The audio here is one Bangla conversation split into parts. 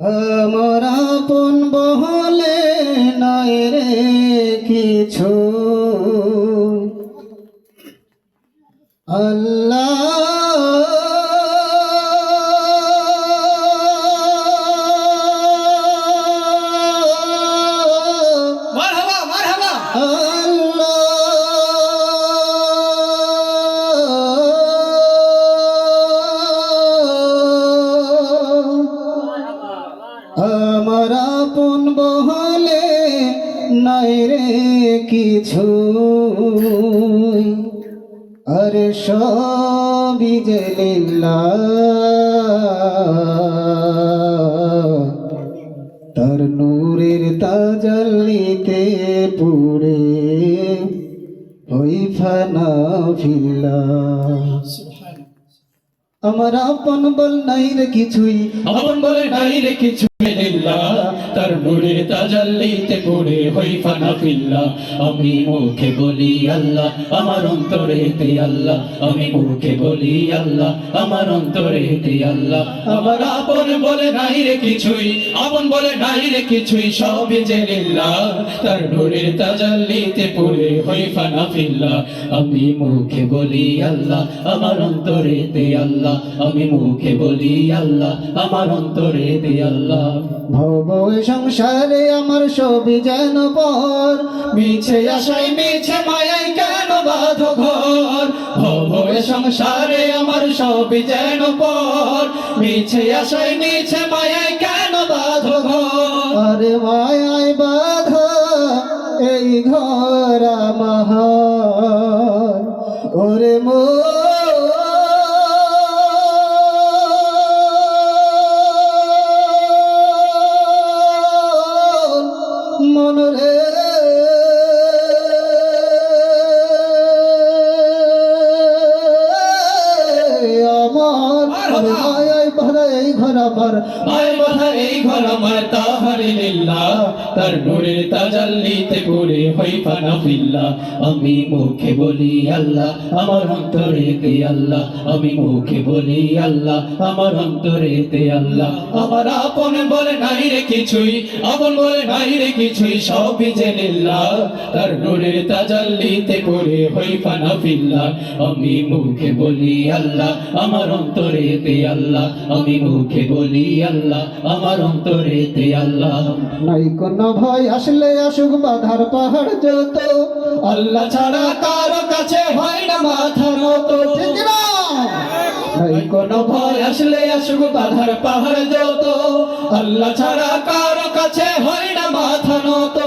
আমার আপন বহলে নাই রে কিছু আল্লাহ মারহাবা মারহাবা আমার আপন বহলে নাই রে কিছু আরে সবই যে লিল্লাহ তার নূরের তাজাল্লিতে পুড়ে হই ফানা ফিল্লাহ। আমার আপন বল নাই রে কিছুই, আপন বলে নাই রে কিছু লিল্লাহ তার নূরের তাজাল্লিতে পড়ে হই ফানা ফিল্লাহ। আমি মুখে বলি আল্লাহ আমার অন্তরেতে আল্লাহ, আমি মুখে বলি আল্লাহ আমার অন্তরেতে আল্লাহ। আমার আপন বলে নাই রে কিছুই, আপন বলে নাই রে কিছুই, সবই যে লিল্লাহ তার নূরের তাজাল্লিতে পড়ে হই ফানা ফিল্লাহ। আমি মুখে বলি আল্লাহ আমার অন্তরেতে আল্লাহ, আমি মুখে বলি আল্লাহ আমার অন্তরেতে আল্লাহ। ভব সংসারে আমার সবই যেন পর, মিছে আশায় মিছে মায়ায় কেন বাঁধো ঘর, ভব সংসারে আমার সবই যেন পর, মিছে আশায় মিছে মায়ায় কেন বাঁধো ঘর। আরে মায়ায় বাধা এই ঘর আমার, ওরে মো মন রে আমার, মায়ায় বাধা এই ঘর আমার, মায়ের বাধা এই ঘর আমার, তাহারে লিল্লাহ তার নূরের তাজাল্লিতে পড়ে হই ফানা ফিল্লাহ। আমি মুখে বলি আল্লাহ আমার অন্তরেতে আল্লাহ, আমি মুখে বলি আল্লাহ আমার অন্তরেতে আল্লাহ। আমার আপন বলে নাই রে কিছুই, আপন বলে নাই রে কিছুই, সবই যে লিল্লাহ তার নূরের তাজাল্লিতে পড়ে হই ফানা ফিল্লাহ। আমি মুখে বলি আল্লাহ আমার অন্তরেতে আল্লাহ, আমি মুখে বলি আল্লাহ আমার অন্তরেতে আল্লাহ। নাই কোনো ভয় আসলে আসুক বাধার পাহাড় যত, আল্লাহ ছাড়া কারো কাছে হয় না মাথা নত। ঠিক না? নাই কোনো ভয় আসলে আসুক বাধার পাহাড় যত, আল্লাহ ছাড়া কারো কাছে হয় না মাথা নত।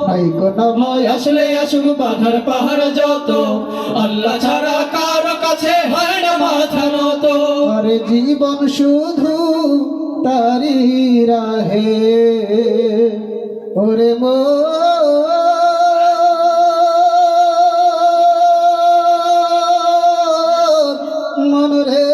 নাই কোনো ভয় আসলে আসুক বাধার পাহাড় যত, আল্লাহ ছাড়া কারো কাছে হয় না মাথা নত। আরে জীবন শুধু তারি রাহে, ওরে মো মন রে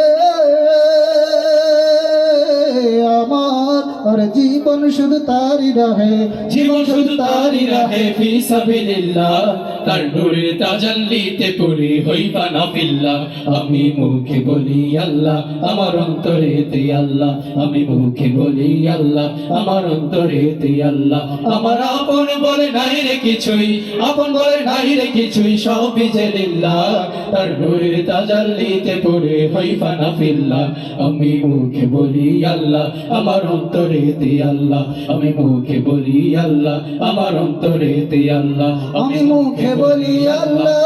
আমার, আর জীবন শুধু তারি রাহে, জীবন শুধু তারি রাহে ফি সাবিলিল্লাহ তার নূরের তাজাল্লিতে পড়ে হই ফানা ফিল্লাহ। আমি মুখে বলি আল্লাহ আমার অন্তরেতে আল্লাহ, আমি মুখে বলি আল্লাহ আমার অন্তরেতে আল্লাহ। আমার আপন বলে নাই রে কিছুই, আপন বলে নাই রে কিছুই, সবই যে লিল্লাহ তার নূরের তাজাল্লিতে পড়ে হই ফানা ফিল্লাহ। আমি মুখে বলি আল্লাহ আমার অন্তরেতে আল্লাহ, আমি মুখে বলি আল্লাহ আমার অন্তরেতে আল্লাহ, আমি মুখে বলি আল্লাহ।